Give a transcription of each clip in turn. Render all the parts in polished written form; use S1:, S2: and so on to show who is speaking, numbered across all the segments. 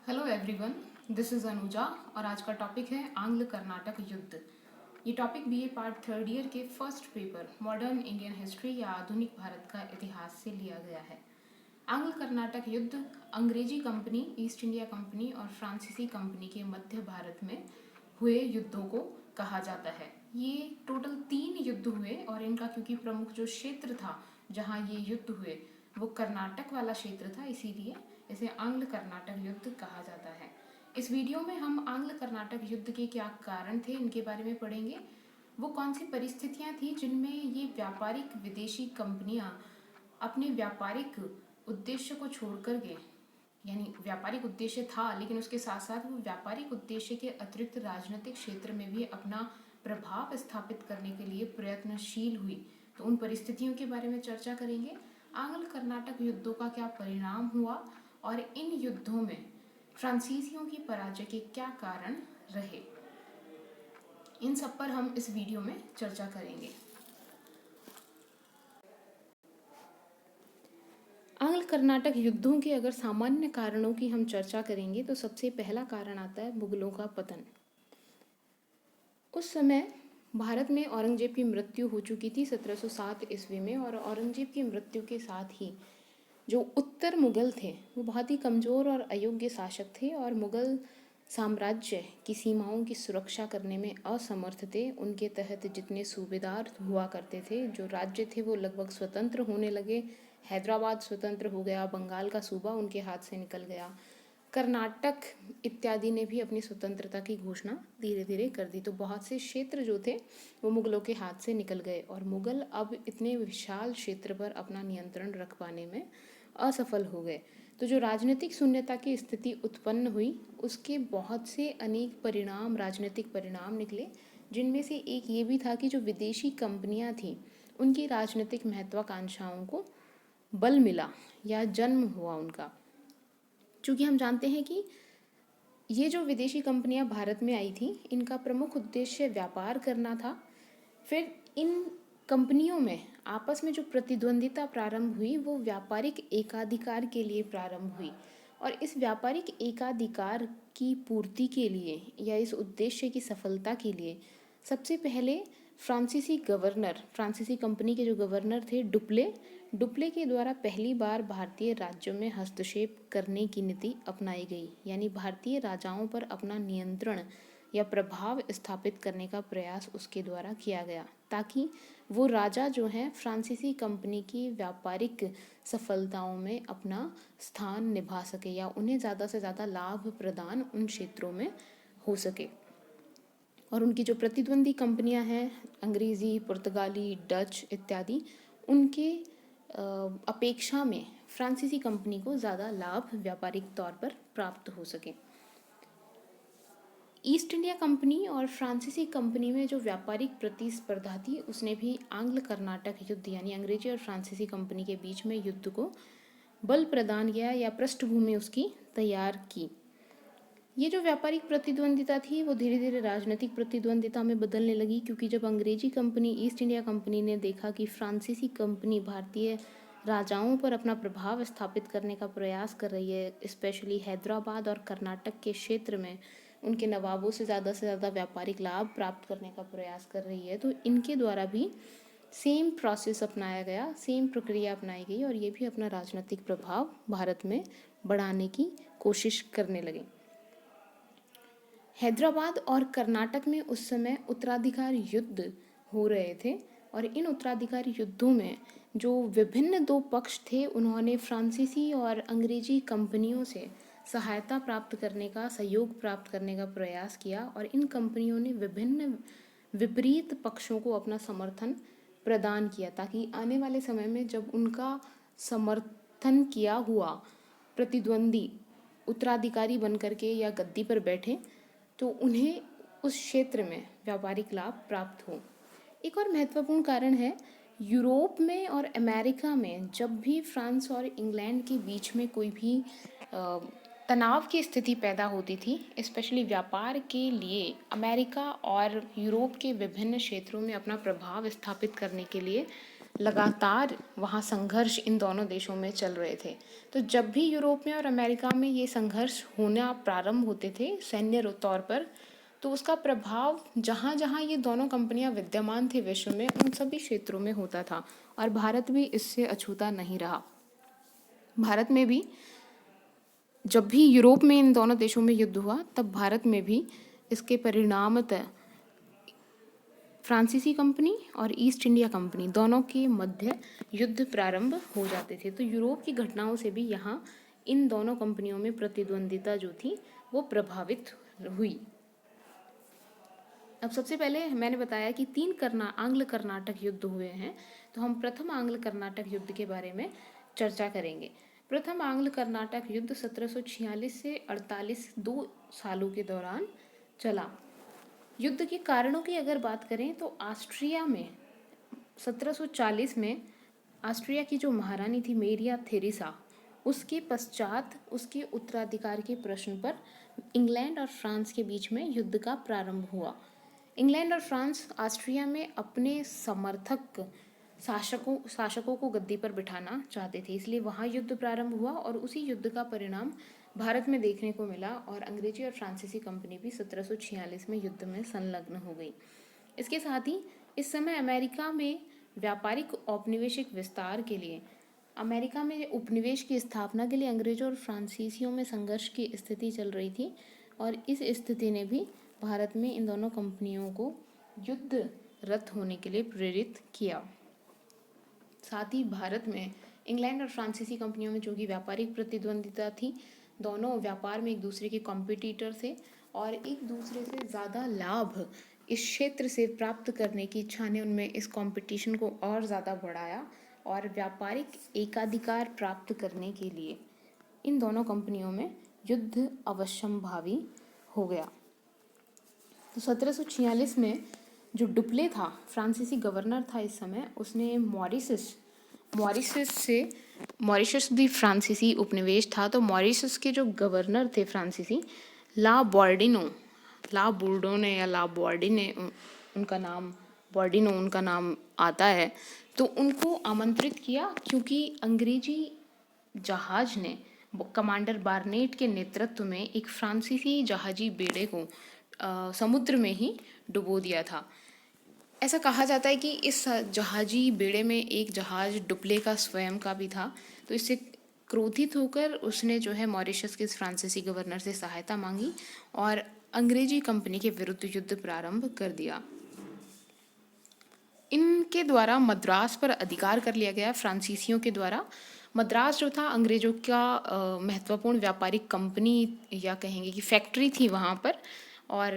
S1: Hello everyone, this is Anuja और आज का टॉपिक है आंग्ल कर्नाटक युद्ध। ये topic BA part third year के first paper modern Indian history या आधुनिक भारत का इतिहास से लिया गया है। आंग्ल कर्नाटक युद्ध अंग्रेजी कंपनी, ईस्ट इंडिया कंपनी और फ्रांसीसी कंपनी के मध्य भारत में हुए युद्धों को कहा जाता है। ये टोटल 3 युद्ध हुए और इनका क्योंकि प्रमुख जो क्षेत्र था जहाँ ये युद्ध हुए वो कर्नाटक वाला क्षेत्र था, इसीलिए इसे आंग्ल कर्नाटक युद्ध कहा जाता है। इस वीडियो में हम आंग्ल कर्नाटक युद्ध के क्या कारण थे इनके बारे में पढ़ेंगे। वो कौन सी परिस्थितियां थी जिनमें ये व्यापारिक विदेशी कंपनियां अपने व्यापारिक उद्देश्य को छोड़ कर के, यानी व्यापारिक उद्देश्य था लेकिन उसके साथ साथ वो व्यापारिक उद्देश्य के अतिरिक्त राजनीतिक क्षेत्र में भी अपना प्रभाव स्थापित करने के लिए प्रयत्नशील हुई। तो उन परिस्थितियों के बारे में चर्चा करेंगे। आंग्ल कर्नाटक युद्धों का क्या परिणाम हुआ और इन युद्धों में फ्रांसीसियों की पराजय के क्या कारण रहे, इन सब पर हम इस वीडियो में चर्चा करेंगे। आंग्ल कर्नाटक युद्धों के अगर सामान्य कारणों की हम चर्चा करेंगे तो सबसे पहला कारण आता है मुगलों का पतन। उस समय भारत में औरंगजेब की मृत्यु हो चुकी थी 1707 ईस्वी में, और औरंगजेब की मृत्यु के साथ ही जो उत्तर मुगल थे वो बहुत ही कमज़ोर और अयोग्य शासक थे और मुगल साम्राज्य की सीमाओं की सुरक्षा करने में असमर्थ थे। उनके तहत जितने सूबेदार हुआ करते थे, जो राज्य थे वो लगभग स्वतंत्र होने लगे। हैदराबाद स्वतंत्र हो गया, बंगाल का सूबा उनके हाथ से निकल गया, कर्नाटक इत्यादि ने भी अपनी स्वतंत्रता की घोषणा धीरे धीरे कर दी। तो बहुत से क्षेत्र जो थे वो मुगलों के हाथ से निकल गए और मुगल अब इतने विशाल क्षेत्र पर अपना नियंत्रण रख पाने में असफल हो गए। तो जो राजनीतिक शून्यता की स्थिति उत्पन्न हुई उसके बहुत से अनेक परिणाम, राजनीतिक परिणाम निकले, जिनमें से एक ये भी था कि जो विदेशी कंपनियां थीं उनकी राजनीतिक महत्वाकांक्षाओं को बल मिला या जन्म हुआ उनका। चूँकि हम जानते हैं कि ये जो विदेशी कंपनियां भारत में आई थी इनका प्रमुख उद्देश्य व्यापार करना था। फिर इन कंपनियों में आपस में जो प्रतिद्वंदिता प्रारंभ हुई वो व्यापारिक एकाधिकार के लिए प्रारंभ हुई, और इस व्यापारिक एकाधिकार की पूर्ति के लिए या इस उद्देश्य की सफलता के लिए सबसे पहले फ्रांसीसी कंपनी के जो गवर्नर थे डुप्ले के द्वारा पहली बार भारतीय राज्यों में हस्तक्षेप करने की नीति अपनाई गई, यानी भारतीय राजाओं पर अपना नियंत्रण या प्रभाव स्थापित करने का प्रयास उसके द्वारा किया गया, ताकि वो राजा जो हैं फ्रांसीसी कंपनी की व्यापारिक सफलताओं में अपना स्थान निभा सके या उन्हें ज़्यादा से ज़्यादा लाभ प्रदान उन क्षेत्रों में हो सके। और उनकी जो प्रतिद्वंदी कंपनियां हैं अंग्रेज़ी, पुर्तगाली, डच इत्यादि, उनके अपेक्षा में फ्रांसीसी कंपनी को ज़्यादा लाभ व्यापारिक तौर पर प्राप्त हो सके। ईस्ट इंडिया कंपनी और फ्रांसीसी कंपनी में जो व्यापारिक प्रतिस्पर्धा थी उसने भी आंग्ल कर्नाटक युद्ध यानी अंग्रेजी और फ्रांसीसी कंपनी के बीच में युद्ध को बल प्रदान किया या पृष्ठभूमि उसकी तैयार की। ये जो व्यापारिक प्रतिद्वंदिता थी वो धीरे धीरे राजनीतिक प्रतिद्वंदिता में बदलने लगी, क्योंकि जब अंग्रेजी कंपनी ईस्ट इंडिया कंपनी ने देखा कि फ्रांसीसी कंपनी भारतीय राजाओं पर अपना प्रभाव स्थापित करने का प्रयास कर रही है, स्पेशली हैदराबाद और कर्नाटक के क्षेत्र में उनके नवाबों से ज़्यादा व्यापारिक लाभ प्राप्त करने का प्रयास कर रही है, तो इनके द्वारा भी सेम प्रोसेस अपनाया गया, सेम प्रक्रिया अपनाई गई और ये भी अपना राजनीतिक प्रभाव भारत में बढ़ाने की कोशिश करने लगे। हैदराबाद और कर्नाटक में उस समय उत्तराधिकार युद्ध हो रहे थे और इन उत्तराधिकार युद्धों में जो विभिन्न दो पक्ष थे उन्होंने फ्रांसीसी और अंग्रेजी कंपनियों से सहायता प्राप्त करने का, सहयोग प्राप्त करने का प्रयास किया, और इन कंपनियों ने विभिन्न विपरीत पक्षों को अपना समर्थन प्रदान किया, ताकि आने वाले समय में जब उनका समर्थन किया हुआ प्रतिद्वंदी उत्तराधिकारी बन करके या गद्दी पर बैठे तो उन्हें उस क्षेत्र में व्यापारिक लाभ प्राप्त हो। एक और महत्वपूर्ण कारण है, यूरोप में और अमेरिका में जब भी फ्रांस और इंग्लैंड के बीच में कोई भी तनाव की स्थिति पैदा होती थी, स्पेशली व्यापार के लिए अमेरिका और यूरोप के विभिन्न क्षेत्रों में अपना प्रभाव स्थापित करने के लिए लगातार वहाँ संघर्ष इन दोनों देशों में चल रहे थे। तो जब भी यूरोप में और अमेरिका में ये संघर्ष होना प्रारंभ होते थे सैन्य तौर पर, तो उसका प्रभाव जहाँ जहाँ ये दोनों कंपनियां विद्यमान थे विश्व में, उन सभी क्षेत्रों में होता था और भारत भी इससे अछूता नहीं रहा। भारत में भी जब भी यूरोप में इन दोनों देशों में युद्ध हुआ, तब भारत में भी इसके परिणामतः फ्रांसीसी कंपनी और ईस्ट इंडिया कंपनी दोनों के मध्य युद्ध प्रारंभ हो जाते थे। तो यूरोप की घटनाओं से भी यहाँ इन दोनों कंपनियों में प्रतिद्वंदिता जो थी वो प्रभावित हुई। अब सबसे पहले मैंने बताया कि 3 आंग्ल कर्नाटक युद्ध हुए हैं, तो हम प्रथम आंग्ल कर्नाटक युद्ध के बारे में चर्चा करेंगे। प्रथम आंग्ल कर्नाटक युद्ध 1746 से 48 2 सालों के दौरान चला। युद्ध के कारणों की अगर बात करें तो ऑस्ट्रिया में 1740 में ऑस्ट्रिया की जो महारानी थी मेरिया थेरेसा, उसके पश्चात उसके उत्तराधिकार के प्रश्न पर इंग्लैंड और फ्रांस के बीच में युद्ध का प्रारंभ हुआ। इंग्लैंड और फ्रांस ऑस्ट्रिया में अपने समर्थक शासकों को गद्दी पर बिठाना चाहते थे, इसलिए वहाँ युद्ध प्रारंभ हुआ और उसी युद्ध का परिणाम भारत में देखने को मिला और अंग्रेजी और फ्रांसीसी कंपनी भी 1746 में युद्ध में संलग्न हो गई। इसके साथ ही इस समय अमेरिका में व्यापारिक औपनिवेशिक विस्तार के लिए, अमेरिका में उपनिवेश की स्थापना के लिए अंग्रेजों और फ्रांसीसियों में संघर्ष की स्थिति चल रही थी और इस स्थिति ने भी भारत में इन दोनों कंपनियों को युद्ध रत होने के लिए प्रेरित किया। साथ ही भारत में इंग्लैंड और फ्रांसीसी कंपनियों में जो कि व्यापारिक प्रतिद्वंदिता थी, दोनों व्यापार में एक दूसरे के कॉम्पिटिटर थे और एक दूसरे से ज़्यादा लाभ इस क्षेत्र से प्राप्त करने की इच्छा ने उनमें इस कंपटीशन को और ज़्यादा बढ़ाया और व्यापारिक एकाधिकार प्राप्त करने के लिए इन दोनों कंपनियों में युद्ध अवश्यंभावी हो गया। तो 1746 में जो डुप्ले था, फ्रांसीसी गवर्नर था इस समय, उसने मॉरिशस भी फ्रांसीसी उपनिवेश था, तो मॉरिशस के जो गवर्नर थे फ्रांसीसी, ला बोर्डोने या ला बॉर्डिने उनका नाम आता है, तो उनको आमंत्रित किया क्योंकि अंग्रेजी जहाज ने कमांडर बार्नेट के नेतृत्व में एक फ्रांसीसी जहाजी बेड़े को समुद्र में ही डुबो दिया था। ऐसा कहा जाता है कि इस जहाजी बेड़े में एक जहाज डुप्ले का स्वयं का भी था, तो इससे क्रोधित होकर उसने जो है मॉरिशस के फ्रांसीसी गवर्नर से सहायता मांगी और अंग्रेजी कंपनी के विरुद्ध युद्ध प्रारंभ कर दिया। इनके द्वारा मद्रास पर अधिकार कर लिया गया फ्रांसीसियों के द्वारा। मद्रास जो था अंग्रेजों का महत्वपूर्ण व्यापारिक कंपनी या कहेंगे कि फैक्ट्री थी वहाँ पर, और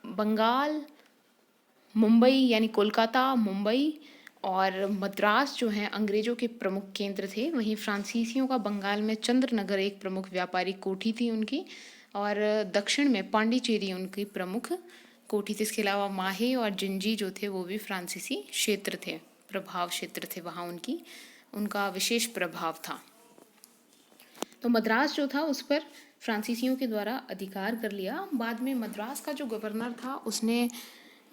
S1: बंगाल, मुंबई यानी कोलकाता, मुंबई और मद्रास जो हैं अंग्रेजों के प्रमुख केंद्र थे। वहीं फ्रांसीसियों का बंगाल में चंद्रनगर एक प्रमुख व्यापारिक कोठी थी उनकी, और दक्षिण में पांडिचेरी उनकी प्रमुख कोठी थी। इसके अलावा माहे और जिंजी जो थे वो भी फ्रांसीसी क्षेत्र थे, प्रभाव क्षेत्र थे, वहाँ उनका विशेष प्रभाव था। तो मद्रास जो था उस पर फ्रांसीसियों के द्वारा अधिकार कर लिया। बाद में मद्रास का जो गवर्नर था उसने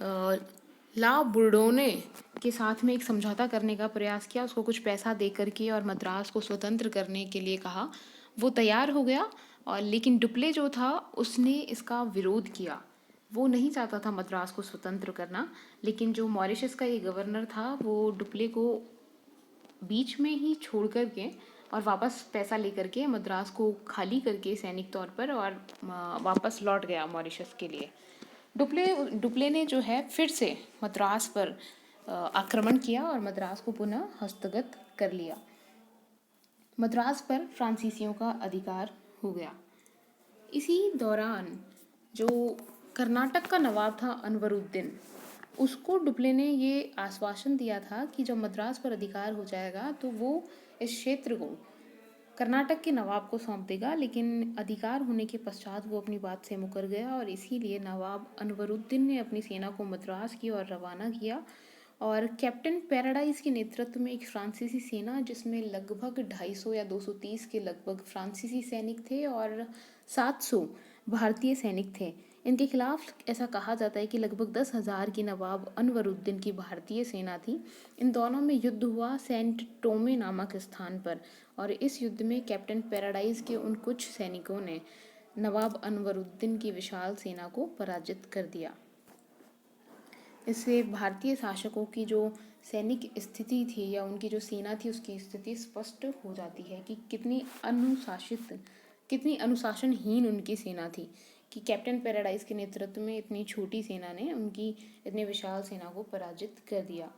S1: ला बुर्डोने के साथ में एक समझौता करने का प्रयास किया, उसको कुछ पैसा दे करके और मद्रास को स्वतंत्र करने के लिए कहा। वो तैयार हो गया, और लेकिन डुप्ले जो था उसने इसका विरोध किया। वो नहीं चाहता था मद्रास को स्वतंत्र करना, लेकिन जो मॉरिशस का ये गवर्नर था वो डुप्ले को बीच में ही छोड़ करके और वापस पैसा लेकर के मद्रास को खाली करके सैनिक तौर पर और वापस लौट गया मॉरिशस के लिए। डुप्ले ने जो है फिर से मद्रास पर आक्रमण किया और मद्रास को पुनः हस्तगत कर लिया। मद्रास पर फ्रांसीसियों का अधिकार हो गया। इसी दौरान जो कर्नाटक का नवाब था अनवरुद्दीन, उसको डुप्ले ने ये आश्वासन दिया था कि जब मद्रास पर अधिकार हो जाएगा तो वो इस क्षेत्र को कर्नाटक के नवाब को सौंप देगा, लेकिन अधिकार होने के पश्चात वो अपनी बात से मुकर गया और इसीलिए नवाब अनवरुद्दीन ने अपनी सेना को मद्रास की ओर रवाना किया और कैप्टन पैराडाइज के नेतृत्व में एक फ्रांसीसी सेना, जिसमें लगभग 250 या 230 के लगभग फ्रांसीसी सैनिक थे और 700 भारतीय सैनिक थे, इनके खिलाफ ऐसा कहा जाता है कि लगभग 10,000 की नवाब अनवरुद्दीन की भारतीय सेना थी। इन दोनों में युद्ध हुआ सेंट टोमे नामक स्थान पर, और इस युद्ध में कैप्टन पैराडाइज के उन कुछ सैनिकों ने नवाब अनवरुद्दीन की विशाल सेना को पराजित कर दिया। इससे भारतीय शासकों की जो सैनिक स्थिति थी या उनकी जो सेना थी उसकी स्थिति स्पष्ट हो जाती है कि कितनी अनुशासनहीन उनकी सेना थी, कि कैप्टन पैराडाइज के नेतृत्व में इतनी छोटी सेना ने उनकी इतनी विशाल सेना को पराजित कर दिया।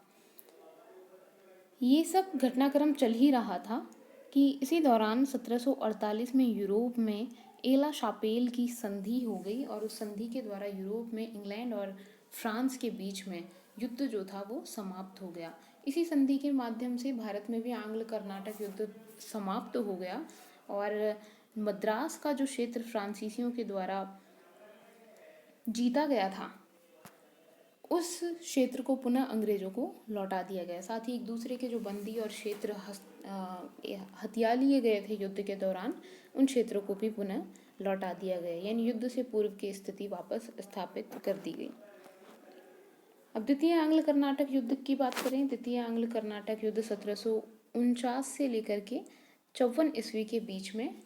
S1: ये सब घटनाक्रम चल ही रहा था कि इसी दौरान 1748 में यूरोप में एला शापेल की संधि हो गई, और उस संधि के द्वारा यूरोप में इंग्लैंड और फ्रांस के बीच में युद्ध जो था वो समाप्त हो गया। इसी संधि के माध्यम से भारत में भी आंग्ल कर्नाटक युद्ध समाप्त हो गया, और मद्रास का जो क्षेत्र फ्रांसीसियों के द्वारा जीता गया था उस क्षेत्र को पुनः अंग्रेजों को लौटा दिया गया। साथ ही एक दूसरे के जो बंदी और क्षेत्र हथिया लिए गए थे युद्ध के दौरान, उन क्षेत्रों को भी पुनः लौटा दिया गया, यानी युद्ध से पूर्व की स्थिति वापस स्थापित कर दी गई। अब द्वितीय आंग्ल कर्नाटक युद्ध की बात करें। द्वितीय आंग्ल कर्नाटक युद्ध 1749 से लेकर के 54 ईस्वी के बीच में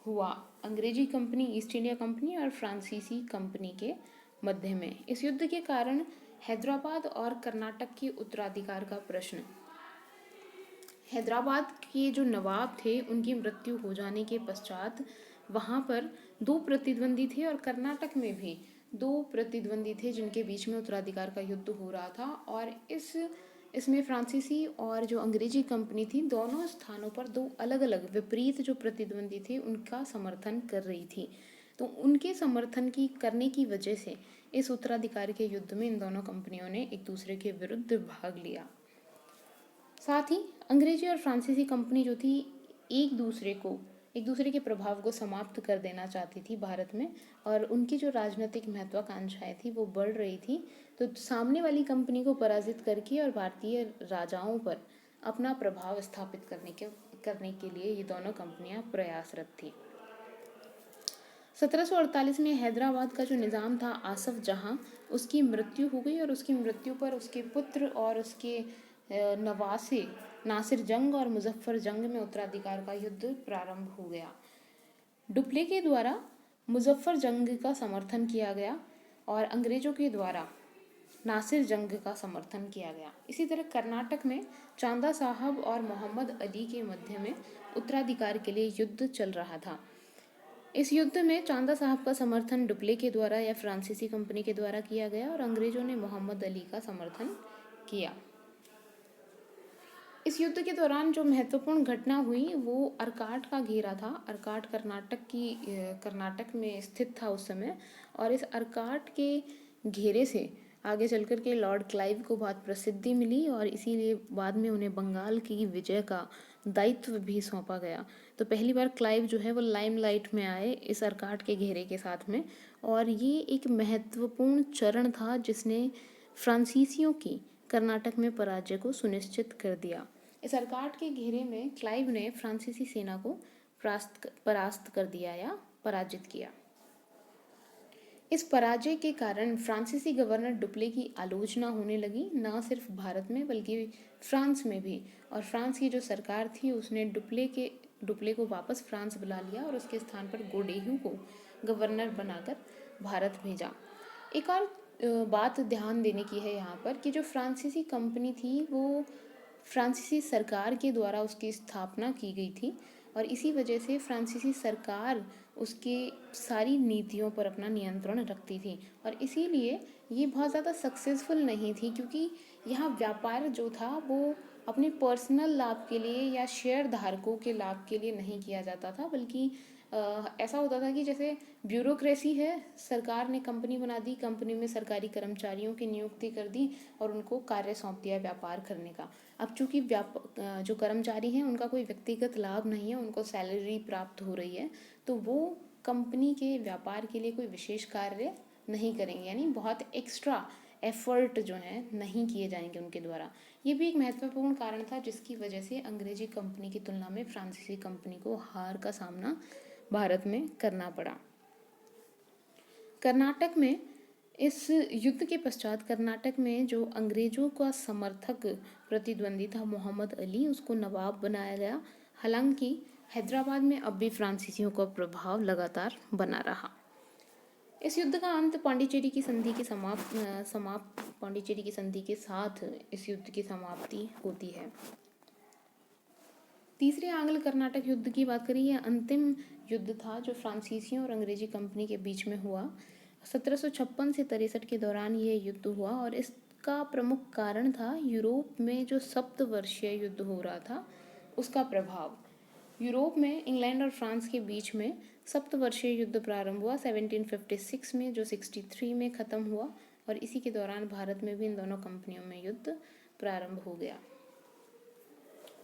S1: हुआ, अंग्रेजी कंपनी ईस्ट इंडिया कंपनी और फ्रांसीसी कंपनी के मध्य में। इस युद्ध के कारण हैदराबाद और कर्नाटक के उत्तराधिकार का प्रश्न, हैदराबाद के जो नवाब थे उनकी मृत्यु हो जाने के पश्चात वहाँ पर 2 प्रतिद्वंदी थे, और कर्नाटक में भी 2 प्रतिद्वंदी थे जिनके बीच में उत्तराधिकार का युद्ध हो रहा था। और इसमें फ्रांसीसी और जो अंग्रेजी कंपनी थी दोनों स्थानों पर 2 अलग अलग विपरीत जो प्रतिद्वंदी थे उनका समर्थन कर रही थी। तो उनके समर्थन की करने की वजह से इस उत्तराधिकार के युद्ध में इन दोनों कंपनियों ने एक दूसरे के विरुद्ध भाग लिया। साथ ही अंग्रेजी और फ्रांसीसी कंपनी जो थी एक दूसरे के प्रभाव को समाप्त कर देना चाहती थी भारत में, और उनकी जो राजनीतिक महत्वाकांक्षाएं थी वो बढ़ रही थी। तो सामने वाली कंपनी को पराजित करके और भारतीय राजाओं पर अपना प्रभाव स्थापित करने के लिए ये दोनों कंपनियां प्रयासरत थी। 1748 में हैदराबाद का जो निज़ाम था आसफ जहां, उसकी मृत्यु हो गई, और उसकी मृत्यु पर उसके पुत्र और उसके नवासे नासिर जंग और मुजफ्फर जंग में उत्तराधिकार का युद्ध प्रारंभ हो गया। डुप्ले के द्वारा मुजफ्फर जंग का समर्थन किया गया और अंग्रेजों के द्वारा नासिर जंग का समर्थन किया गया। इसी तरह कर्नाटक में चांदा साहब और मोहम्मद अली के मध्य में उत्तराधिकार के लिए युद्ध चल रहा था। इस युद्ध में चांदा साहब का समर्थन डुप्ले के द्वारा या फ्रांसीसी कंपनी के द्वारा किया गया, और अंग्रेजों ने मोहम्मद अली का समर्थन किया। इस युद्ध के दौरान जो महत्वपूर्ण घटना हुई वो अर्काट का घेरा था। अर्काट कर्नाटक में स्थित था उस समय, और इस अर्काट के घेरे से आगे चलकर के लॉर्ड क्लाइव को बहुत प्रसिद्धि मिली, और इसीलिए बाद में उन्हें बंगाल की विजय का दायित्व भी सौंपा गया। तो पहली बार क्लाइव जो है वो लाइमलाइट में आए इस अर्काट के घेरे के साथ में, और ये एक महत्वपूर्ण चरण था जिसने फ्रांसीसियों की कर्नाटक में पराजय को सुनिश्चित कर दिया। इस अर्काट के घेरे में क्लाइव ने फ्रांसीसी सेना को परास्त कर दिया या पराजित किया। इस पराजय के कारण फ्रांसीसी गवर्नर डुप्ले की आलोचना होने लगी, न सिर्फ भारत में बल्कि फ्रांस में भी। और फ्रांस की जो सरकार थी उसने डुप्ले को वापस फ्रांस बुला लिया और उसके स्थान पर गोडेहू को गवर्नर बनाकर भारत भेजा। एक और बात ध्यान देने की है यहाँ पर कि जो फ्रांसीसी कंपनी थी वो फ्रांसीसी सरकार के द्वारा उसकी स्थापना की गई थी, और इसी वजह से फ्रांसीसी सरकार उसके सारी नीतियों पर अपना नियंत्रण रखती थी, और इसीलिए ये बहुत ज़्यादा सक्सेसफुल नहीं थी, क्योंकि यहाँ व्यापार जो था वो अपने पर्सनल लाभ के लिए या शेयर धारकों के लाभ के लिए नहीं किया जाता था, बल्कि ऐसा होता था कि जैसे ब्यूरोक्रेसी है, सरकार ने कंपनी बना दी, कंपनी में सरकारी कर्मचारियों की नियुक्ति कर दी और उनको कार्य सौंप दिया व्यापार करने का। अब चूंकि जो कर्मचारी हैं उनका कोई व्यक्तिगत लाभ नहीं है, उनको सैलरी प्राप्त हो रही है, तो वो कंपनी के व्यापार के लिए कोई विशेष कार्य नहीं करेंगे, यानी बहुत एक्स्ट्रा एफर्ट जो है नहीं किए जाएंगे उनके द्वारा। ये भी एक महत्वपूर्ण कारण था जिसकी वजह से अंग्रेजी कंपनी की तुलना में फ्रांसीसी कंपनी को हार का सामना भारत में करना पड़ा। कर्नाटक में इस युद्ध के पश्चात कर्नाटक में जो अंग्रेजों का समर्थक प्रतिद्वंदी था मोहम्मद अली, उसको नवाब बनाया गया। हालांकि हैदराबाद में अब भी फ्रांसीसियों का प्रभाव लगातार बना रहा। इस युद्ध का अंत पांडिचेरी की संधि के पांडिचेरी की संधि के साथ इस युद्ध की समाप्ति होती है। तीसरे आंग्ल कर्नाटक युद्ध की बात करें, यह अंतिम युद्ध था जो फ्रांसीसियों और अंग्रेजी कंपनी के बीच में हुआ। 1756 से 63 के दौरान यह युद्ध हुआ और इसका प्रमुख कारण था यूरोप में जो सप्तवर्षीय युद्ध हो रहा था उसका प्रभाव। यूरोप में इंग्लैंड और फ्रांस के बीच में सप्तवर्षीय युद्ध प्रारंभ हुआ 1756 में, जो 63 में ख़त्म हुआ, और इसी के दौरान भारत में भी इन दोनों कंपनियों में युद्ध प्रारंभ हो गया।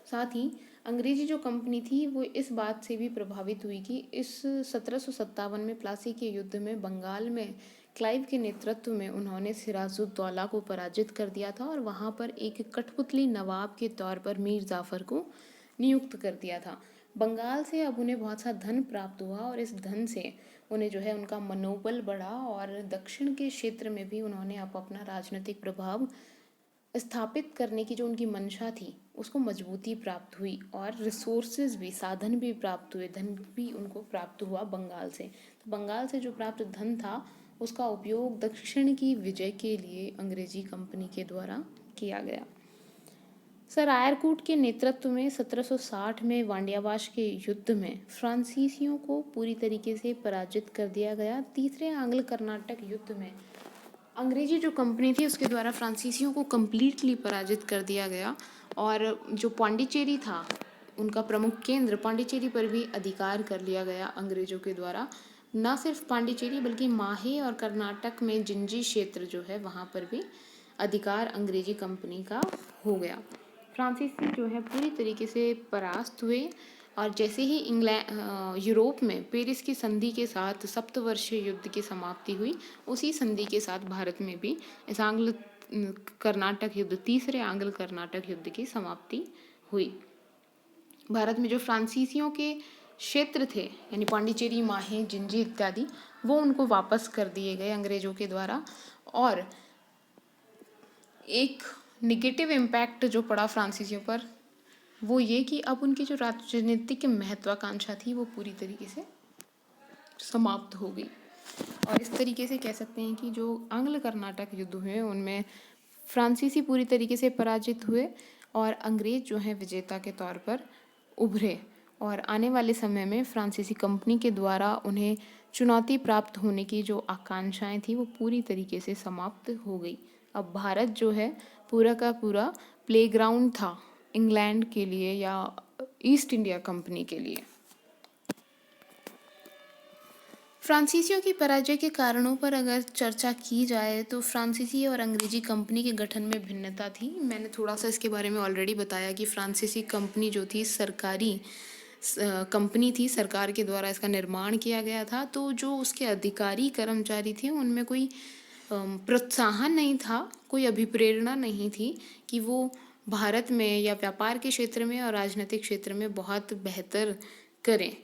S1: साथ ही अंग्रेजी जो कंपनी थी वो इस बात से भी प्रभावित हुई कि इस 1757 में प्लासी के युद्ध में बंगाल में क्लाइव के नेतृत्व में उन्होंने सिराजुद्दौला को पराजित कर दिया था और वहाँ पर एक कठपुतली नवाब के तौर पर मीर जाफ़र को नियुक्त कर दिया था। बंगाल से अब उन्हें बहुत सा धन प्राप्त हुआ और इस धन से उन्हें जो है उनका मनोबल बढ़ा और दक्षिण के क्षेत्र में भी उन्होंने अब अपना राजनीतिक प्रभाव स्थापित करने की जो उनकी मंशा थी उसको मजबूती प्राप्त हुई और रिसोर्सेज भी, साधन भी प्राप्त हुए, धन भी उनको प्राप्त हुआ बंगाल से। तो बंगाल से जो प्राप्त धन था उसका उपयोग दक्षिण की विजय के लिए अंग्रेजी कंपनी के द्वारा किया गया। सर आयरकूट के नेतृत्व में 1760 में वांडियावाश के युद्ध में फ्रांसीसियों को पूरी तरीके से पराजित कर दिया गया। तीसरे आंग्ल कर्नाटक युद्ध में अंग्रेजी जो कंपनी थी उसके द्वारा फ्रांसीसियों को कम्प्लीटली पराजित कर दिया गया और जो पांडिचेरी था उनका प्रमुख केंद्र पांडिचेरी पर भी अधिकार कर लिया गया अंग्रेजों के द्वारा। न सिर्फ पांडिचेरी बल्कि माहे और कर्नाटक में जिंजी क्षेत्र जो है वहाँ पर भी अधिकार अंग्रेजी कंपनी का हो गया। फ्रांसीसी जो है पूरी तरीके से परास्त हुए और जैसे ही यूरोप में पेरिस की संधि के साथ सप्तवर्षीय युद्ध की समाप्ति हुई, उसी संधि के साथ भारत में भी इस आंग्ल कर्नाटक युद्ध, तीसरे आंग्ल कर्नाटक युद्ध की समाप्ति हुई। भारत में जो फ्रांसीसियों के क्षेत्र थे यानी पांडिचेरी, माहे, जिंजी इत्यादि, वो उनको वापस कर दिए गए अंग्रेजों के द्वारा। और एक निगेटिव इम्पैक्ट जो पड़ा फ्रांसीसियों पर वो ये कि अब उनकी जो राजनीतिक महत्वाकांक्षा थी वो पूरी तरीके से समाप्त हो गई। और इस तरीके से कह सकते हैं कि जो आंग्ल कर्नाटक युद्ध हुए उनमें फ्रांसीसी पूरी तरीके से पराजित हुए और अंग्रेज जो हैं विजेता के तौर पर उभरे और आने वाले समय में फ्रांसीसी कंपनी के द्वारा उन्हें चुनौती प्राप्त होने की जो आकांक्षाएं थी वो पूरी तरीके से समाप्त हो गई। अब भारत जो है पूरा का पूरा प्लेग्राउंड था इंग्लैंड के लिए या ईस्ट इंडिया कंपनी के लिए। फ्रांसीसियों की पराजय के कारणों पर अगर चर्चा की जाए तो फ्रांसीसी और अंग्रेजी कंपनी के गठन में भिन्नता थी। मैंने थोड़ा सा इसके बारे में ऑलरेडी बताया कि फ्रांसीसी कंपनी जो थी सरकारी कंपनी थी, सरकार के द्वारा इसका निर्माण किया गया था। तो जो उसके अधिकारी कर्मचारी थे उनमें कोई प्रोत्साहन नहीं था, कोई अभिप्रेरणा नहीं थी कि वो भारत में या व्यापार के क्षेत्र में और राजनीतिक क्षेत्र में बहुत बेहतर करें।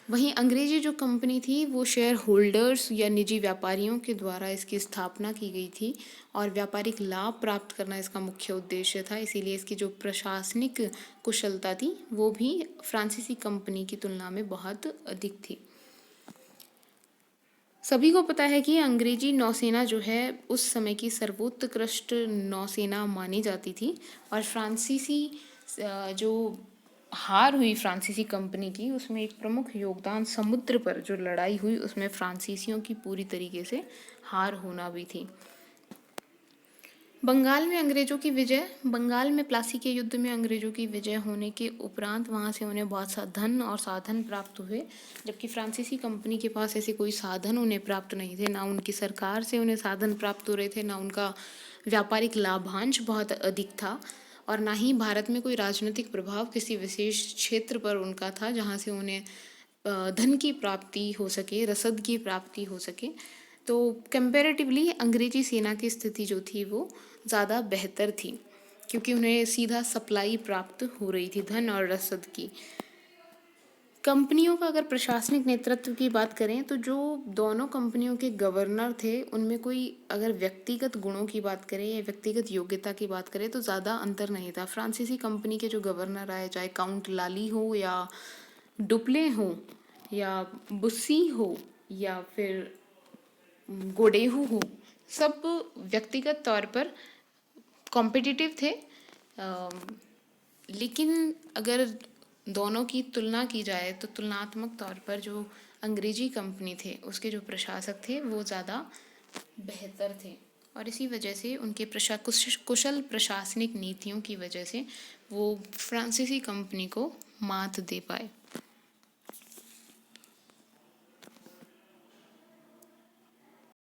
S1: वहीं अंग्रेजी जो कंपनी थी वो शेयर होल्डर्स या निजी व्यापारियों के द्वारा इसकी स्थापना की गई थी और व्यापारिक लाभ प्राप्त करना इसका मुख्य उद्देश्य था। इसीलिए इसकी जो प्रशासनिक कुशलता थी वो भी फ्रांसीसी कंपनी की तुलना में बहुत अधिक थी। सभी को पता है कि अंग्रेजी नौसेना जो है उस समय की सर्वोत्कृष्ट नौसेना मानी जाती थी और फ्रांसीसी जो हार हुई फ्रांसीसी कंपनी की उसमें एक प्रमुख योगदान समुद्र पर जो लड़ाई हुई उसमें फ्रांसीसियों की पूरी तरीके से हार होना भी थी। बंगाल में अंग्रेजों की विजय, बंगाल में प्लासी के युद्ध में अंग्रेजों की विजय होने के उपरांत वहाँ से उन्हें बहुत सा धन और साधन प्राप्त हुए, जबकि फ्रांसीसी कंपनी के पास ऐसे कोई साधन उन्हें प्राप्त नहीं थे। ना उनकी सरकार से उन्हें साधन प्राप्त हो रहे थे, ना उनका व्यापारिक लाभांश बहुत अधिक था और ना ही भारत में कोई राजनीतिक प्रभाव किसी विशेष क्षेत्र पर उनका था जहाँ से उन्हें धन की प्राप्ति हो सके, रसद की प्राप्ति हो सके। तो कंपैरेटिवली अंग्रेजी सेना की स्थिति जो थी वो ज़्यादा बेहतर थी क्योंकि उन्हें सीधा सप्लाई प्राप्त हो रही थी धन और रसद की। कंपनियों का अगर प्रशासनिक नेतृत्व की बात करें तो जो दोनों कंपनियों के गवर्नर थे उनमें कोई अगर व्यक्तिगत गुणों की बात करें या व्यक्तिगत योग्यता की बात करें तो ज़्यादा अंतर नहीं था। फ्रांसीसी कंपनी के जो गवर्नर आए, चाहे काउंट लाली हो या डुप्ले हो या बुस्सी हो या फिर गोडेहू हो, सब व्यक्तिगत तौर पर कॉम्पिटिटिव थे। लेकिन अगर दोनों की तुलना की जाए तो तुलनात्मक तौर पर जो अंग्रेजी कंपनी थे उसके जो प्रशासक थे वो ज़्यादा बेहतर थे, और इसी वजह से उनके कुशल प्रशासनिक नीतियों की वजह से वो फ्रांसीसी कंपनी को मात दे पाए।